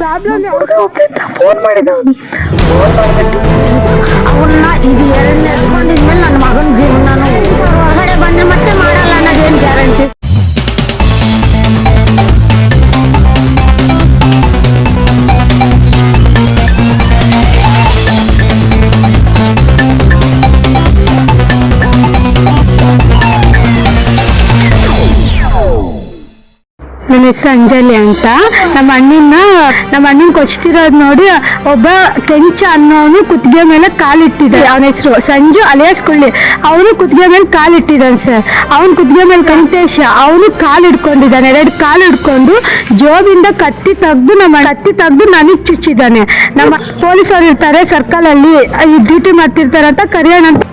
Problem ಹುಡುಗ ಒಬ್ಬರಿಂದ phone ಮಾಡಿದವನು. ಫೋನ್ ಮಾಡಿಬಿಟ್ಟು ಅವನ್ನ ಇದು ಎರಡನೇ ಎತ್ಕೊಂಡಿದ್ಮೇಲೆ ನನ್ನ ಮಗನ ಜೀವನ ಹೊರಗಡೆ ಬಂದರೆ ಮತ್ತೆ ಮಾಡಲ್ಲ ಅನ್ನೋದೇನು ಗ್ಯಾರಂಟಿ? ನನ್ನ ಹೆಸರು ಅಂಜಲಿ ಅಂತ. ನಮ್ಮ ಅಣ್ಣನ ಕೊಚ್ತಿರೋದು ನೋಡಿ ಒಬ್ಬ ಕೆಂಚ ಅನ್ನೋನು ಕುತ್ತಿಗೆ ಮೇಲೆ ಕಾಲಿಟ್ಟಿದ್ದ. ಅವನ ಹೆಸರು ಸಂಜು ಅಲಿಯಾಸ್ ಕುಳ್ಳಿ. ಅವನು ಕುತ್ತಿಗೆ ಮೇಲೆ ಕಾಲಿಟ್ಟಿದ್ದಾನೆ ಸರ್. ಅವನು ಕುತ್ತಿಗೆ ಮೇಲೆ ವೆಂಕಟೇಶ, ಅವನು ಕಾಲು ಹಿಡ್ಕೊಂಡಿದ್ದಾನೆ. 2 ಕಾಲು ಹಿಡ್ಕೊಂಡು ಜೋಬಿಂದ ಕತ್ತಿ ತೆಗ್ದು ನನಗೆ ಚುಚ್ಚಿದ್ದಾನೆ. ನಮ್ಮ ಪೊಲೀಸರು ಇರ್ತಾರೆ ಸರ್ಕಲ್ ಅಲ್ಲಿ ಡ್ಯೂಟಿ ಮಾಡ್ತಿರ್ತಾರಂತ ಕರಿಯೋಣ ಅಂತ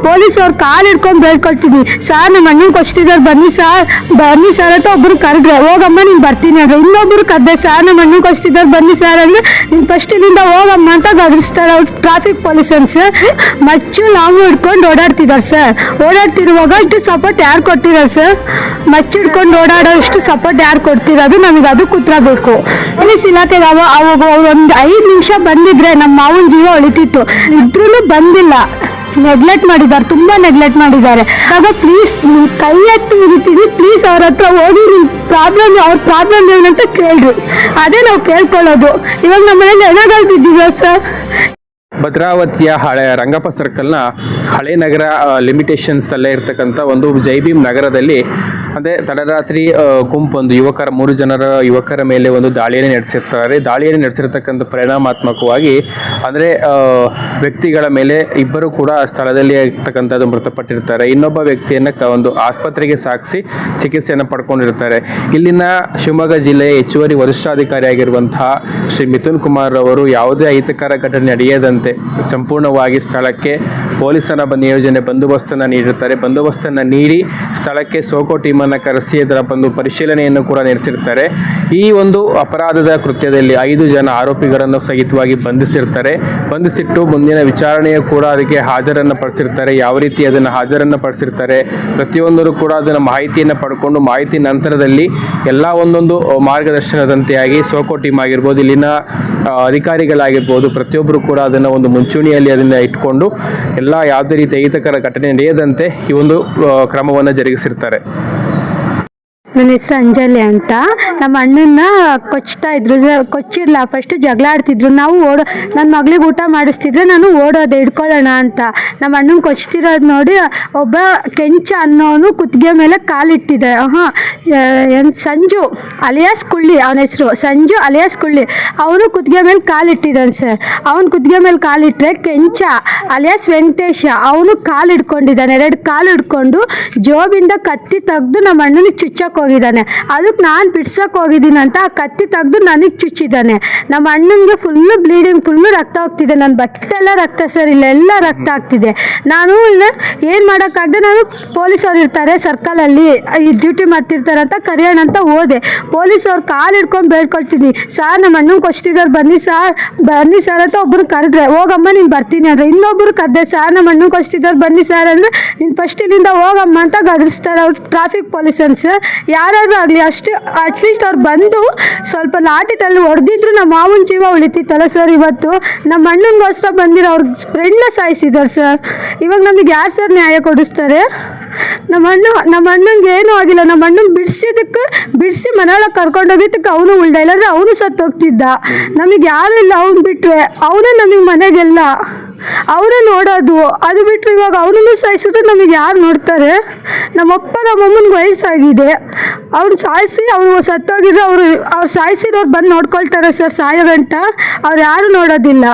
ಪೊಲೀಸ್ ಅವ್ರು ಕಾಲು ಹಿಡ್ಕೊಂಡು ಬೇಡ್ಕೊಳ್ತೀನಿ. ಸರ್ ನಮ್ಮ ಅಣ್ಣನ ಕೊಚ್ತಿದ್ದಾರೆ ಬನ್ನಿ ಸರ್ ಅಂತ ಒಬ್ರು ಕರೆದ್ರೆ ಹೋಗಮ್ಮ ನೀನು ಬರ್ತೀನಿ ಅಂದ್ರೆ ಇನ್ನೊಬ್ರು ಕರೆದೆ ಸರ್ ನಮ್ಮ ಅಣ್ಣನ ಕೊಚ್ತಿದ್ದಾರೆ ಬನ್ನಿ ಸರ್ ಅಂದ್ರೆ ನೀನು ಫಸ್ಟ್ ಇಲ್ಲಿಂದ ಹೋಗಮ್ಮ ಅಂತ ಗದರಿಸ್ತಾರೆ ಅವ್ರು ಟ್ರಾಫಿಕ್ ಪೊಲೀಸನ್ಸ್. ಮಚ್ಚು ಲಾಂಗು ಹಿಡ್ಕೊಂಡು ಓಡಾಡ್ತಿದ್ದಾರೆ ಸರ್. ಓಡಾಡ್ತಿರುವಾಗ ಇಷ್ಟು ಸಪೋರ್ಟ್ ಯಾರು ಕೊಟ್ಟಿದ್ದಾರೆ ಸರ್? ಮಚ್ಚು ಹಿಡ್ಕೊಂಡು ಓಡಾಡೋ ಇಷ್ಟು ಸಪೋರ್ಟ್ ಯಾರು ಕೊಡ್ತಿರೋದು? ನಮಗೆ ಅದು ಉತ್ತರ ಬೇಕು. ಪೊಲೀಸ್ ಇಲಾಖೆಗೆ ಅವಾಗ ಒಂದು 5 ನಿಮಿಷ ಬಂದಿದ್ರೆ ನಮ್ಮ ಮಾವನ ಜೀವ ಉಳಿತಿತ್ತು. ಇದ್ರೂ ಬಂದಿಲ್ಲ. ನೆಗ್ಲೆಕ್ಟ್ ಮಾಡಿದ್ದಾರೆ, ತುಂಬ ನೆಗ್ಲೆಕ್ಟ್ ಮಾಡಿದ್ದಾರೆ. ಆಗ ಪ್ಲೀಸ್ ಕೈ ಎತ್ತಿ ಮುಗಿತೀನಿ, ಪ್ಲೀಸ್ ಅವ್ರ ಹತ್ರ ಹೋಗಿ ನಿಮ್ಮ ಅವ್ರ ಪ್ರಾಬ್ಲಮ್ ಏನಂತ ಕೇಳ್ರಿ. ಅದೇ ನಾವು ಕೇಳ್ಕೊಳ್ಳೋದು. ಇವಾಗ ನಮ್ಮ ಮನೇಲಿ ಏನಾದ್ರು ಬಿದ್ದಿದೆ ಸರ್. ಭದ್ರಾವತಿಯ ರಂಗಪ್ಪ ಸರ್ಕಲ್ನ ಹಳೆ ನಗರ ಲಿಮಿಟೇಷನ್ಸ್ ಅಲ್ಲೇ ಇರ್ತಕ್ಕಂಥ ಒಂದು ಜೈಭೀಮ್ ನಗರದಲ್ಲಿ ಅಂದರೆ ತಡರಾತ್ರಿ ಗುಂಪೊಂದು 3 ಯುವಕರ ಮೇಲೆ ಒಂದು ದಾಳಿಯನ್ನು ನಡೆಸಿರ್ತಕ್ಕಂಥ ಪರಿಣಾಮಾತ್ಮಕವಾಗಿ ಅಂದರೆ ವ್ಯಕ್ತಿಗಳ ಮೇಲೆ ಇಬ್ಬರು ಕೂಡ ಸ್ಥಳದಲ್ಲಿ ಇರ್ತಕ್ಕಂಥದ್ದು ಮೃತಪಟ್ಟಿರ್ತಾರೆ. ಇನ್ನೊಬ್ಬ ವ್ಯಕ್ತಿಯನ್ನು ಒಂದು ಆಸ್ಪತ್ರೆಗೆ ಸಾಗಿಸಿ ಚಿಕಿತ್ಸೆಯನ್ನು ಪಡ್ಕೊಂಡಿರ್ತಾರೆ. ಇಲ್ಲಿನ ಶಿವಮೊಗ್ಗ ಜಿಲ್ಲೆಯ ಹೆಚ್ಚುವರಿ ವರಿಷ್ಠಾಧಿಕಾರಿಯಾಗಿರುವಂತಹ ಶ್ರೀ ಮಿಥುನ್ ಕುಮಾರ್ ಅವರು ಯಾವುದೇ ಅಹಿತಕರ ಘಟನೆ ನಡೆಯದಂತೆ ಸಂಪೂರ್ಣವಾಗಿ ಸ್ಥಳಕ್ಕೆ ಪೊಲೀಸರ ನಿಯೋಜನೆ ಬಂದೋಬಸ್ತನ್ನು ನೀಡಿರ್ತಾರೆ. ಬಂದೋಬಸ್ತನ್ನು ನೀಡಿ ಸ್ಥಳಕ್ಕೆ ಸೋಕೋ ಟೀಮನ್ನು ಕರೆಸಿ ಅದರ ಒಂದು ಪರಿಶೀಲನೆಯನ್ನು ಕೂಡ ನಡೆಸಿರ್ತಾರೆ. ಈ ಒಂದು ಅಪರಾಧದ ಕೃತ್ಯದಲ್ಲಿ 5 ಜನ ಆರೋಪಿಗಳನ್ನು ಸಹಿತವಾಗಿ ಬಂಧಿಸಿಟ್ಟು ಮುಂದಿನ ವಿಚಾರಣೆಯು ಕೂಡ ಅದಕ್ಕೆ ಹಾಜರನ್ನು ಪಡಿಸಿರ್ತಾರೆ. ಯಾವ ರೀತಿ ಅದನ್ನು ಹಾಜರನ್ನು ಪಡಿಸಿರ್ತಾರೆ ಪ್ರತಿಯೊಂದರೂ ಕೂಡ ಅದನ್ನು ಮಾಹಿತಿಯನ್ನು ಪಡ್ಕೊಂಡು ಮಾಹಿತಿ ನಂತರದಲ್ಲಿ ಎಲ್ಲ ಒಂದೊಂದು ಮಾರ್ಗದರ್ಶನದಂತೆಯಾಗಿ ಸೋಕೋ ಟೀಮ್ ಆಗಿರ್ಬೋದು, ಇಲ್ಲಿನ ಅಧಿಕಾರಿಗಳಾಗಿರ್ಬೋದು, ಪ್ರತಿಯೊಬ್ಬರು ಕೂಡ ಅದನ್ನು ಒಂದು ಮುಂಚೂಣಿಯಲ್ಲಿ ಅದನ್ನು ಇಟ್ಕೊಂಡು ಎಲ್ಲ ಯಾವುದೇ ರೀತಿ ಅಹಿತಕರ ಘಟನೆ ನಡೆಯದಂತೆ ಈ ಒಂದು ಕ್ರಮವನ್ನು ಜರುಗಿಸಿರ್ತಾರೆ. ನನ್ನ ಹೆಸರು ಅಂಜಲಿ ಅಂತ. ನಮ್ಮ ಅಣ್ಣನ ಕೊಚ್ತಾ ಇದ್ರು, ಕೊಚ್ಚಿರ್ಲ ಫಸ್ಟ್ ಜಗಳ ಆಡ್ತಿದ್ರು. ನನ್ನ ಮಗಳಿಗೆ ಊಟ ಮಾಡಿಸ್ತಿದ್ರೆ ನಾನು ಓಡೋದೆ ಹಿಡ್ಕೊಳ್ಳೋಣ ಅಂತ. ನಮ್ಮ ಅಣ್ಣನ ಕೊಚ್ತಿರೋದು ನೋಡಿ ಒಬ್ಬ ಕೆಂಚ ಅನ್ನೋನು ಕುತ್ತಿಗೆ ಮೇಲೆ ಕಾಲಿಟ್ಟಿದ್ದೆ. ಸಂಜು ಅಲಿಯಾಸ್ ಕುಳ್ಳಿ, ಅವನ ಹೆಸರು ಸಂಜು ಅಲಿಯಾಸ್ ಕುಳ್ಳಿ. ಅವನು ಕುತ್ತಿಗೆ ಮೇಲೆ ಕಾಲಿಟ್ಟಿದ್ದಾನೆ ಸರ್. ಅವನು ಕುತ್ತಿಗೆ ಮೇಲೆ ಕಾಲಿಟ್ಟರೆ ಕೆಂಚ ಅಲಿಯಾಸ್ ವೆಂಕಟೇಶ, ಅವನು ಕಾಲು ಹಿಡ್ಕೊಂಡಿದ್ದಾನೆ. 2 ಕಾಲು ಹಿಡ್ಕೊಂಡು ಜೋಬಿಂದ ಕತ್ತಿ ತೆಗ್ದು ನಮ್ಮ ಅಣ್ಣನಿಗೆ ಚುಚ್ಚಕ್ಕೆ ಹೋಗಿದ್ದಾನೆ. ಅದಕ್ಕೆ ನಾನು ಬಿಡ್ಸಕ್ಕೆ ಹೋಗಿದ್ದೀನಿ ಅಂತ ಆ ಕತ್ತಿ ತೆಗ್ದು ನನಗೆ ಚುಚ್ಚಿದ್ದಾನೆ. ನಮ್ಮ ಅಣ್ಣನಿಗೆ ಫುಲ್ಲು ಬ್ಲೀಡಿಂಗ್, ಫುಲ್ಲು ರಕ್ತ ಹೋಗ್ತಿದೆ. ನನ್ನ ಬಟ್ಟೆಲ್ಲ ರಕ್ತ ಸರ್, ಇಲ್ಲೆಲ್ಲ ರಕ್ತ ಆಗ್ತಿದೆ. ನಾನು ಏನು ಮಾಡೋಕ್ಕಾಗದೆ ನಾನು ಪೊಲೀಸವ್ರು ಇರ್ತಾರೆ ಸರ್ಕಲಲ್ಲಿ ಡ್ಯೂಟಿ ಮಾಡ್ತಿರ್ತಾರೆ ಅಂತ ಕರಿಯೋಣ ಅಂತ ಹೋದೆ. ಪೊಲೀಸವ್ರು ಕಾಲು ಹಿಡ್ಕೊಂಡು ಬೇಡ್ಕೊಳ್ತೀನಿ. ಸರ್ ನಮ್ಮ ಅಣ್ಣನ ಕೊಚ್ತಿದ್ದಾರೆ ಬನ್ನಿ ಸರ್ ಅಂತ ಒಬ್ಬರು ಕರೆದ್ರೆ ಹೋಗಮ್ಮ ನೀನು ಬರ್ತೀನಿ ಅಂದರೆ ಇನ್ನೊಬ್ಬರು ಕರೆದೆ ಸರ್ ನಮ್ಮ ಅಣ್ಣನ ಕೊಚ್ತಿದ್ದಾರೆ ಬನ್ನಿ ಸರ್ ಅಂದರೆ ನೀನು ಫಸ್ಟ್ ಇಲ್ಲಿಂದ ಹೋಗಮ್ಮ ಅಂತ ಗದರಿಸ್ತಾರೆ ಅವ್ರು ಟ್ರಾಫಿಕ್ ಪೊಲೀಸನ್ಸ್. ಯಾರಾದರೂ ಆಗಲಿ ಅಟ್ಲೀಸ್ಟ್ ಅವ್ರು ಬಂದು ಸ್ವಲ್ಪ ಲಾಠಿ ತಲ್ಲಿ ಹೊಡೆದಿದ್ರು ನಮ್ಮ ಮಾವನ ಜೀವ ಉಳಿತಿತ್ತಲ್ಲ ಸರ್. ಇವತ್ತು ನಮ್ಮ ಅಣ್ಣನಿಗೋಸ್ಕರ ಬಂದಿರೋ ಅವ್ರ ಫ್ರೆಂಡ್ನ ಸಾಯಿಸಿದ್ದಾರೆ ಸರ್. ಇವಾಗ ನಮಗೆ ಯಾರು ಸರ್ ನ್ಯಾಯ ಕೊಡಿಸ್ತಾರೆ? ನಮ್ಮ ಅಣ್ಣಂಗೆ ಏನೂ ಆಗಿಲ್ಲ. ನಮ್ಮ ಅಣ್ಣನ ಬಿಡಿಸಿ ಮನೆಯೊಳಗೆ ಕರ್ಕೊಂಡೋಗಿದ್ದಕ್ಕೆ ಅವನು ಉಳ್ದ, ಇಲ್ಲಾಂದ್ರೆ ಅವನು ಸತ್ತೋಗ್ತಿದ್ದ. ನಮಗೆ ಯಾರು ಇಲ್ಲ, ಅವ್ನು ಬಿಟ್ಟರೆ ಅವನೇ ನಮಗೆ ಮನೆಗೆಲ್ಲ ಅವರೇ ನೋಡೋದು. ಅದು ಬಿಟ್ಟರೆ ಇವಾಗ ಅವನನ್ನು ಸಾಯಿಸಿದ್ರೆ ನಮಗೆ ಯಾರು ನೋಡ್ತಾರೆ? ನಮ್ಮಪ್ಪ ನಮ್ಮಮ್ಮನಿಗೆ ವಯಸ್ಸಾಗಿದೆ. ಅವ್ರು ಸಾಯಿಸಿ ಅವ್ರು ಸತ್ತೋಗಿದ್ರೆ ಅವ್ರು ಸಾಯಿಸಿರೋರು ಬಂದು ನೋಡ್ಕೊಳ್ತಾರೆ ಸರ್. ಸಾಯೋಗಂಟ ಅವ್ರು ಯಾರು ನೋಡೋದಿಲ್ಲ.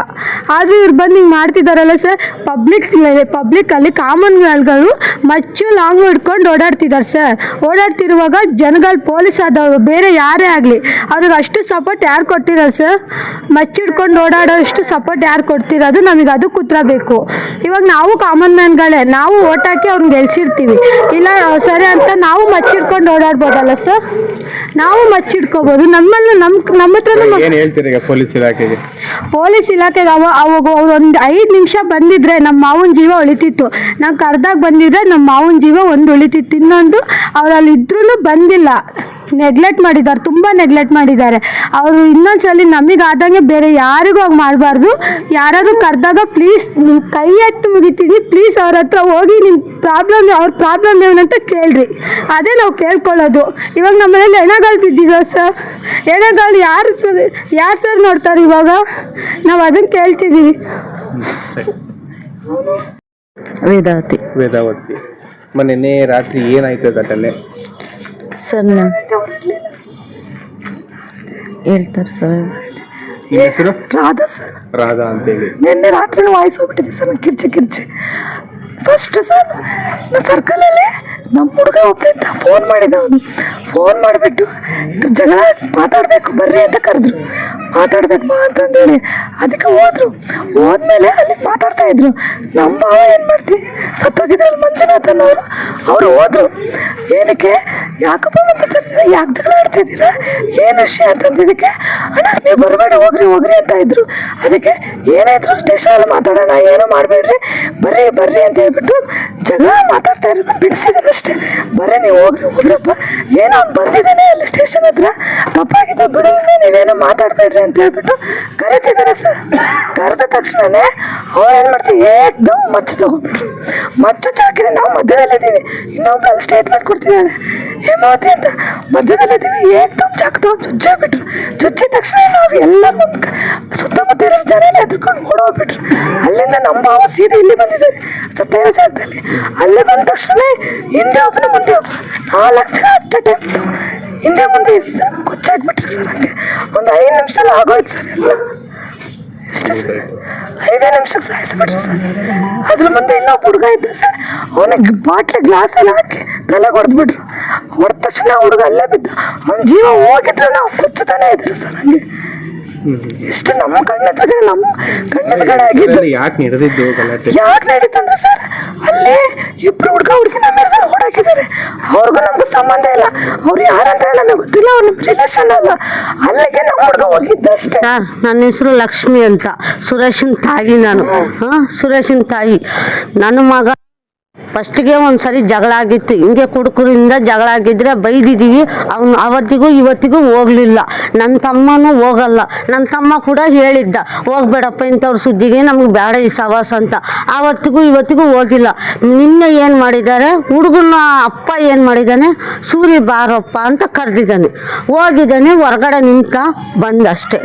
ಆದರೂ ಇವ್ರು ಬಂದು ಹಿಂಗೆ ಮಾಡ್ತಿದ್ದಾರಲ್ಲ ಸರ್. ಪಬ್ಲಿಕ್ಕಲ್ಲಿ ಕಾಮನ್ ಮ್ಯಾನ್ಗಳು ಮಚ್ಚು ಲಾಂಗು ಹಿಡ್ಕೊಂಡು ಓಡಾಡ್ತಿದ್ದಾರೆ ಸರ್. ಓಡಾಡ್ತಿರುವಾಗ ಜನಗಳು ಪೊಲೀಸ್ ಆದವರು ಬೇರೆ ಯಾರೇ ಆಗಲಿ ಅವ್ರಿಗೆ ಅಷ್ಟು ಸಪೋರ್ಟ್ ಯಾರು ಕೊಟ್ಟಿರೋದು ಸರ್? ಮಚ್ಚು ಹಿಡ್ಕೊಂಡು ಓಡಾಡೋ ಅಷ್ಟು ಸಪೋರ್ಟ್ ಯಾರು ಕೊಡ್ತಿರೋದು? ನಮಗೆ ಅದು ಉತ್ತರ ಬೇಕು. ಇವಾಗ ನಾವು ಕಾಮನ್ ಮ್ಯಾನ್ಗಳೇ, ನಾವು ಓಟ್ ಹಾಕಿ ಅವ್ರನ್ನ ಗೆಲ್ಸಿರ್ತೀವಿ. ಇಲ್ಲ ಸರಿ ಅಂತ ನಾವು ಮಚ್ಚಿಡ್ಕೊಂಡು ಓಡಾಡ್ಬೋದಲ್ಲ ಸರ್. ನಾವು ಮಚ್ಚಿಡ್ಕೋಬೋದು. ನಮ್ಮಲ್ಲಿ ನಮ್ಮ ಹತ್ರನೂ ಏನ್ ಹೇಳ್ತೀರಿ ಈಗ ಪೊಲೀಸ್ ಇಲಾಖೆಗೆ? ಪೊಲೀಸ್ ಇಲಾಖೆಗೆ ಅವಾಗ ಅವ್ರು ಒಂದು 5 ನಿಮಿಷ ಬಂದಿದ್ರೆ ನಮ್ಮ ಮಾವನ ಜೀವ ಉಳಿತಿತ್ತು. ನಾವು ಕರ್ದಾಗ ಬಂದಿದ್ರೆ ನಮ್ಮ ಮಾವನ ಜೀವ ಒಂದು ಉಳಿತಿತ್ತು. ಇನ್ನೊಂದು ಅವ್ರು ಅಲ್ಲಿ ಇದ್ರೂ ಬಂದಿಲ್ಲ, ನೆಗ್ಲೆಕ್ಟ್ ಮಾಡಿದ್ದಾರೆ, ತುಂಬ ನೆಗ್ಲೆಕ್ಟ್ ಮಾಡಿದ್ದಾರೆ. ಅವರು ಇನ್ನೊಂದ್ಸಲಿ ನಮಗೆ ಆದಂಗೆ ಬೇರೆ ಯಾರಿಗೂ ಹೋಗಿ ಮಾಡಬಾರ್ದು. ಯಾರಾದ್ರೂ ಕರೆದಾಗ ಪ್ಲೀಸ್ ಕೈ ಎತ್ತು ಮುಗಿತೀನಿ, ಪ್ಲೀಸ್ ಅವ್ರ ಹತ್ರ ಹೋಗಿ ನಿಮ್ಮ ಪ್ರಾಬ್ಲಮ್, ಅವ್ರ ಪ್ರಾಬ್ಲಮ್ ಏನಂತ ಕೇಳ್ರಿ. ಅದೇ ನಾವು ಕೇಳ್ಕೊಳ್ಳೋದು. ಇವಾಗ ನಮ್ಮ ಮನೇಲಿ ಹೆಣಗಳು ಬಿದ್ದಿರೋ ಸರ್, ಹೆಣಗಳು ಯಾರು ಸರ್ ನೋಡ್ತಾರೆ ಇವಾಗ? ನಾವು ಅದನ್ನು ಕೇಳ್ತಿದ್ದೀವಿ. ವೇದಾವತಿ ಮೊನ್ನೆ ರಾತ್ರಿ ಏನಾಯ್ತು ಘಟನೆ ಸರ್? ಹೇಳ್ತಾರೆ ಸರ್. ನಿಮ್ಮ ಹೆಸರು? ರಾಧಾ ಸರ್. ರಾಧಾ ಅಂತೇಳಿ. ನಿನ್ನೆ ರಾತ್ರಿ ವಾಯ್ಸ್ ಹೋಗ್ಬಿಟ್ಟಿದೆ ಸರ್, ನಂಗೆ ಕಿರ್ಚಿ ಫಸ್ಟ್ ಸರ್ ನಾ ಸರ್ಕಲಲ್ಲಿ ನಮ್ಮ ಹುಡುಗ ಒಬ್ಬರಿಂದ ಫೋನ್ ಮಾಡಿದ. ಅವನು ಫೋನ್ ಮಾಡಿಬಿಟ್ಟು ಜಗಳ ಮಾತಾಡಬೇಕು ಬರ್ರಿ ಅಂತ ಕರೆದ್ರು. ಮಾತಾಡ್ಬೇಕು ಬಾ ಅಂತಂದೇಳಿ ಅದಕ್ಕೆ ಹೋದ್ಮೇಲೆ ಅಲ್ಲಿ ಮಾತಾಡ್ತಾ ಇದ್ರು. ನಮ್ಮ ಭಾವ ಏನು ಮಾಡ್ತಿ ಸತ್ತೋಗಿದ್ರಲ್ಲಿ ಮಂಜುನಾಥ್ ಅನ್ನೋರು, ಅವರು ಹೋದ್ರು. ಏನಕ್ಕೆ ಯಾಕಪ್ಪ ಅಂತ ತರ್ತಿದ್ದೆ, ಯಾಕೆ ಜಗಳ ಆಡ್ತಿದ್ದೀರಾ, ಏನು ವಿಷಯ ಅಂತಂದಿದ್ದಕ್ಕೆ ಅಣ್ಣ ನೀವು ಬರಬೇಡ ಹೋಗ್ರಿ ಅಂತ ಇದ್ರು. ಅದಕ್ಕೆ ಏನಾಯ್ತು ಸ್ಟೇಷನಲ್ಲಿ ಮಾತಾಡೋಣ, ಏನೂ ಮಾಡಬೇಡ್ರಿ ಬರ್ರಿ ಅಂತ ಹೇಳ್ಬಿಟ್ಟು ಜಗಳ ಮಾತಾಡ್ತಾ ಇರೋದು ಬಿಡಿಸಿದ್ರು ಅಷ್ಟೇ. ಬರ್ರಿ ನೀವು ಹೋಗ್ರಪ್ಪ, ಏನೋ ಅವ್ನು ಬಂದಿದ್ದಾನೆ ಅಲ್ಲಿ ಸ್ಟೇಷನ್ ಹತ್ರ, ತಪ್ಪಾಗಿದೆ ಬಿಡು, ನೀವೇನೋ ಮಾತಾಡಬೇಡ್ರಿ ಅಂತ ಹೇಳ್ಬಿಟ್ಟು ಕರಿತಿದ್ದಾರೆ ಸರ್. ಕರೆದ ತಕ್ಷಣನೇ ಅವ್ರು ಏನು ಮಾಡ್ತೀವಿ ಏಕ್ದಮ್ ಮಚ್ಚು ತಗೊಂಡ್ಬಿಟ್ರು. ಮಚ್ಚು ಹಾಕಿದ್ರೆ ನಾವು ಮಧ್ಯದಲ್ಲಿದ್ದೀವಿ, ಇನ್ನೊಬ್ರು ಅಲ್ಲಿ ಸ್ಟೇಟ್ಮೆಂಟ್ ಕೊಡ್ತಿದ್ದಾಳೆ ಹೇಮಾವತಿ ಅಂತ, ಮಧ್ಯದಲ್ಲಿದ್ದೀವಿ. ಏಕ್ದಮ್ ಚಾಕು ತಗೊಂಡು ಚುಚ್ಚಾಕ್ಬಿಟ್ರು. ಚುಚ್ಚಿದ ತಕ್ಷಣ ನಾವು ಎಲ್ಲ ಸುತ್ತಮುತ್ತ ಇರೋ ಜನ ಎದ್ಕೊಂಡು ಓಡೋಗ್ಬಿಟ್ರು. ಅಲ್ಲಿಂದ ನಮ್ಮ ಭಾವ ಸೀದಾ ಇಲ್ಲಿ ಬಂದಿದ್ದಾರೆ ಸತ್ತ ಇರೋ ಜಾಗದಲ್ಲಿ. ಅಲ್ಲೇ ಬಂದ ತಕ್ಷಣ ಹಿಂದೆ ಒಬ್ಬನು ಮುಂದೆ ಒಬ್ಬರು 4 ಜನ ಅಟ್ಟ ಟೈಮ್ ಹಿಂದೆ ಮುಂದೆ ಸರ್ ಕೊಚ್ಚಾಕ್ಬಿಟ್ರು ಸರ್. ಹಂಗೆ ಒಂದು 5 ನಿಮಿಷ ಆಗೋಯ್ತು ಸರ್ ಎಲ್ಲ. ಇಷ್ಟೇ ಸರ್, 5 ನಿಮಿಷಕ್ಕೆ ಸಾಯಿಸ್ಬಿಟ್ರು ಸರ್. ಅದ್ರ ಮುಂದೆ ಇನ್ನೊಬ್ಬ ಹುಡುಗ ಇದ್ದ ಸರ್, ಅವನಿಗೆ ಬಾಟ್ಲಿ ಗ್ಲಾಸ್ ಎಲ್ಲ ಹಾಕಿ ತಲೆಗೆ ಹೊಡೆದ್ಬಿಟ್ರು. ಹೊಡೆದ ತಕ್ಷಣ ಹುಡುಗ ಅಲ್ಲೇ ಬಿದ್ದ, ಅವ್ನ ಜೀವ ಹೋಗಿದ್ರು ನಾವು ಕೊಚ್ಚುತ್ತಾನೆ ಇದ್ರು ಸರ್. ಹಂಗೆ ಇಷ್ಟು ನಮ್ಮ ಕಣ್ಣೆದುರುಗಡೆ ಆಗಿದ್ದು. ಯಾಕೆ ನಡೆದಿದ್ದು ಗಲಾಟೆ? ಯಾಕೆ ನಡೀತಂದ್ರೆ ಸರ್, ಅಲ್ಲಿ ಇಬ್ರು ಹುಡುಗಿ ನಮ್ಮ ಮೇಲೆ ಓಡಾಕಿದ್ದಾರೆ. ಅವ್ರಿಗೂ ನಮ್ಗೆ ಸಂಬಂಧ ಇಲ್ಲ, ಅವ್ರು ಯಾರಂತ ನಮಗೆ ಗೊತ್ತಿಲ್ಲ, ಅವ್ರ ನಮ್ಮ ರಿಲೇಷನ್ ಅಲ್ಲ. ಅಲ್ಲಿಗೆ ನಮ್ಮ ಹುಡುಗ ಹೋಗಿದ್ದಷ್ಟೇ. ಸರ್, ನನ್ನ ಹೆಸರು ಲಕ್ಷ್ಮಿ ಅಂತ, ಸುರೇಶನ್ ತಾಯಿ ನಾನು. ಸುರೇಶನ್ ತಾಯಿ. ನನ್ನ ಮಗ ಫಸ್ಟಿಗೆ ಒಂದ್ಸರಿ ಜಗಳ ಆಗಿತ್ತು, ಹಿಂಗೆ ಕುಡುಕರಿಂದ ಜಗಳ ಆಗಿದ್ರೆ ಬೈದಿದ್ದೀವಿ. ಅವನು ಅವತ್ತಿಗೂ ಇವತ್ತಿಗೂ ಹೋಗಲಿಲ್ಲ. ನನ್ನ ತಮ್ಮನೂ ಹೋಗಲ್ಲ. ನನ್ನ ತಮ್ಮ ಕೂಡ ಹೇಳಿದ್ದ ಹೋಗ್ಬೇಡಪ್ಪ ಇಂಥವ್ರ ಸುದ್ದಿಗೆ, ನಮ್ಗೆ ಬೇಡ ಈ ಸವಾಸ ಅಂತ. ಆವತ್ತಿಗೂ ಇವತ್ತಿಗೂ ಹೋಗಿಲ್ಲ. ನಿನ್ನೆ ಏನು ಮಾಡಿದ್ದಾರೆ, ಹುಡುಗನ ಅಪ್ಪ ಏನು ಮಾಡಿದ್ದಾನೆ, ಸೂರಿ ಬಾರಪ್ಪ ಅಂತ ಕರೆದಿದ್ದಾನೆ. ಹೋಗಿದ್ದಾನೆ, ಹೊರಗಡೆ ನಿಂತ ಬಂದಷ್ಟೇ.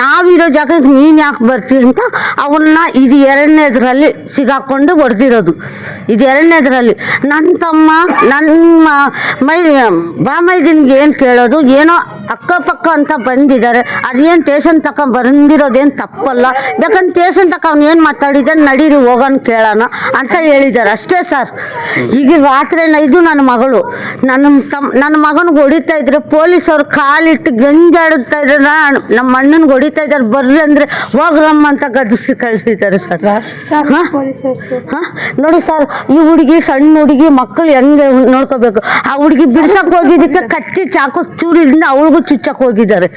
ನಾವಿರೋ ಜಾಗಕ್ಕೆ ನೀನು ಯಾಕೆ ಬರ್ತೀವಿ ಅಂತ ಅವನ್ನ ಇದು 2ನೇದ್ರಲ್ಲಿ ಸಿಗಾಕೊಂಡು ಹೊಡೆದಿರೋದು. ಇದು 2ನೇದ್ರಲ್ಲಿ ನನ್ನ ತಮ್ಮ ನನ್ನ ಬಾಮೈದನಿಗೆ ಏನು ಕೇಳೋದು, ಏನೋ ಅಕ್ಕಪಕ್ಕ ಅಂತ ಬಂದಿದ್ದಾರೆ. ಅದೇನು ಟೇಷನ್ ತಕ ಬಂದಿರೋದೇನು ತಪ್ಪಲ್ಲ. ಬೇಕಂದ್ರೆ ಟೇಷನ್ ತಕ ಅವ್ನು ಏನು ಮಾತಾಡಿದ್ದಾನೆ, ನಡೀರಿ ಹೋಗೋಣ ಕೇಳೋಣ ಅಂತ ಹೇಳಿದ್ದಾರೆ ಅಷ್ಟೇ ಸರ್. ಈಗ ರಾತ್ರಿ ಇದು ನನ್ನ ಮಗಳು, ನನ್ನ ಮಗನಿಗೆ ಹೊಡಿತಾ ಇದ್ರೆ ಪೊಲೀಸವ್ರು ಕಾಲಿಟ್ಟು ಗಂಜಾಡುತ್ತಾ ಇದ್ರೆ ನಮ್ಮ ಅಣ್ಣನಿಗೆ ಹೊಡಿತಾ ಇದ್ದಾರೆ. ಬರ್ರಿ ಅಂದರೆ ಹೋಗ್ರಮ್ಮ ಅಂತ ಗದಿಸಿ ಕಳಿಸಿದ್ದಾರೆ ಸರ್. ಹಾಂ ನೋಡಿ ಸರ್, ಈ ಹುಡುಗಿ ಸಣ್ಣ ಹುಡುಗಿ, ಮಕ್ಕಳು ಹೆಂಗೆ ನೋಡ್ಕೋಬೇಕು. ಆ ಹುಡುಗಿ ಬಿಡ್ಸಕ್ಕೆ ಹೋಗಿದ್ದಕ್ಕೆ ಕತ್ತಿ ಚಾಕು ಚೂರಿದಿಂದ ಅವಳಿಗೂ ಚುಚ್ಚಕ್ಕೆ ಹೋಗಿದ್ದಾರೆ.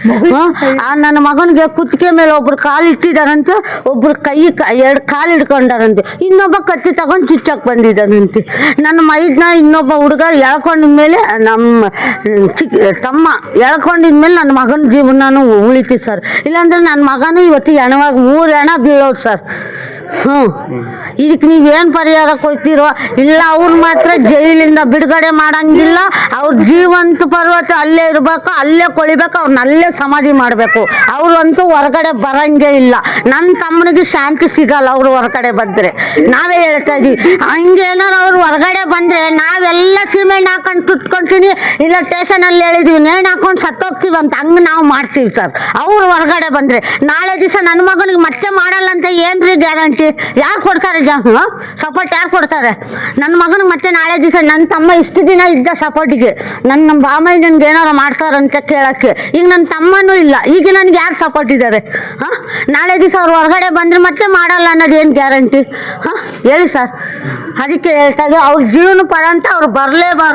ನನ್ನ ಮಗನಿಗೆ ಕುತ್ತಿಗೆ ಮೇಲೆ ಒಬ್ರು ಕಾಲು ಇಟ್ಟಿದ್ದಾರಂತೆ, ಒಬ್ರು ಕೈ 2 ಕಾಲು ಹಿಡ್ಕೊಂಡಾರಂತೆ, ಇನ್ನೊಬ್ಬ ಕತ್ತಿ ತಗೊಂಡು ಚುಚ್ಚಕ್ಕೆ ಬಂದಿದ್ದಾನಂತೆ. ನನ್ನ ಮೈದನ್ನ ಇನ್ನೊಬ್ಬ ಹುಡುಗ ಎಳ್ಕೊಂಡಿದ್ಮೇಲೆ ನಮ್ಮ ತಮ್ಮ ಎಳ್ಕೊಂಡಿದ್ಮೇಲೆ ನನ್ನ ಮಗನ ಜೀವನನೂ ಉಳಿತು ಸರ್. ಇಲ್ಲಾಂದ್ರೆ ನನ್ನ ಮಗನೂ ಇವತ್ತು ಹೆಣವಾಗಿ 3 ಹೆಣ ಬೀಳೋದು ಸರ್. ಇದಕ್ಕೆ ನೀವೇನು ಪರಿಹಾರ ಕೊಡ್ತೀರೋ ಇಲ್ಲ, ಅವ್ರು ಮಾತ್ರ ಜೈಲಿಂದ ಬಿಡುಗಡೆ ಮಾಡಂಗಿಲ್ಲ. ಅವ್ರ ಜೀವಂತ ಪರ್ವತ ಅಲ್ಲೇ ಇರಬೇಕು, ಅಲ್ಲೇ ಕೊಳಿಬೇಕು, ಅವ್ರನ್ನ ಅಲ್ಲೇ ಸಮಾಧಿ ಮಾಡಬೇಕು. ಅವ್ರಂತೂ ಹೊರಗಡೆ ಬರಂಗೇ ಇಲ್ಲ. ನನ್ನ ತಮ್ಮನಿಗೆ ಶಾಂತಿ ಸಿಗಲ್ಲ ಅವ್ರು ಹೊರಗಡೆ ಬಂದರೆ. ನಾವೇ ಹೇಳ್ತಾ ಇದ್ದೀವಿ, ಹಂಗೇನಾರು ಅವ್ರು ಹೊರಗಡೆ ಬಂದರೆ ನಾವೆಲ್ಲ ಸಿಮೆಂಟ್ ಹಾಕೊಂಡು ತುಟ್ಕೊಳ್ತೀನಿ, ಇಲ್ಲ ಸ್ಟೇಷನಲ್ಲಿ ಹೇಳಿದ್ವಿ ನೇಣು ಹಾಕೊಂಡು ಸತ್ತೋಗ್ತೀವಿ ಅಂತ. ಹಂಗೆ ನಾವು ಮಾಡ್ತೀವಿ ಸರ್. ಅವ್ರು ಹೊರಗಡೆ ಬಂದರೆ ನಾಳೆ ದಿವಸ ನನ್ನ ಮಗನಿಗೆ ಮತ್ತೆ ಮಾಡಲ್ಲ ಅಂತ ಏನ್ರಿ ಗ್ಯಾರಂಟಿ? ಯಾರು ಕೊಡ್ತಾರೆ ಸಪೋರ್ಟ್? ಯಾರು ಕೊಡ್ತಾರೆ? ನನ್ನ ಮಗನಿಗೆ ಮತ್ತೆ ನಾಳೆ ದಿವಸ ನನ್ನ ತಮ್ಮ ಇಷ್ಟು ದಿನ ಇದ್ದ ಸಪೋರ್ಟಿಗೆ ನನ್ನ ಬಾಮೈ ನನಗೆ ಏನಾರು ಮಾಡ್ತಾರಂತ ಕೇಳೋಕ್ಕೆ. ಈಗ ನನ್ನ ತಮ್ಮನೂ ಇಲ್ಲ, ಈಗ ನನಗೆ ಯಾರು ಸಪೋರ್ಟ್ ಇದ್ದಾರೆ? ನಾಳೆ ದಿವಸ ಅವ್ರು ಹೊರಗಡೆ ಬಂದರೆ ಮತ್ತೆ ಮಾಡಲ್ಲ ಅನ್ನೋದು ಏನು ಗ್ಯಾರಂಟಿ? ಹೇಳಿ ಸರ್. ಅದಕ್ಕೆ ಹೇಳ್ತಾ ಇದ್ದೆ, ಅವ್ರ ಜೀವನ ಪರ ಅಂತ ಅವ್ರು ಬರಲೇಬಾರ್ದು.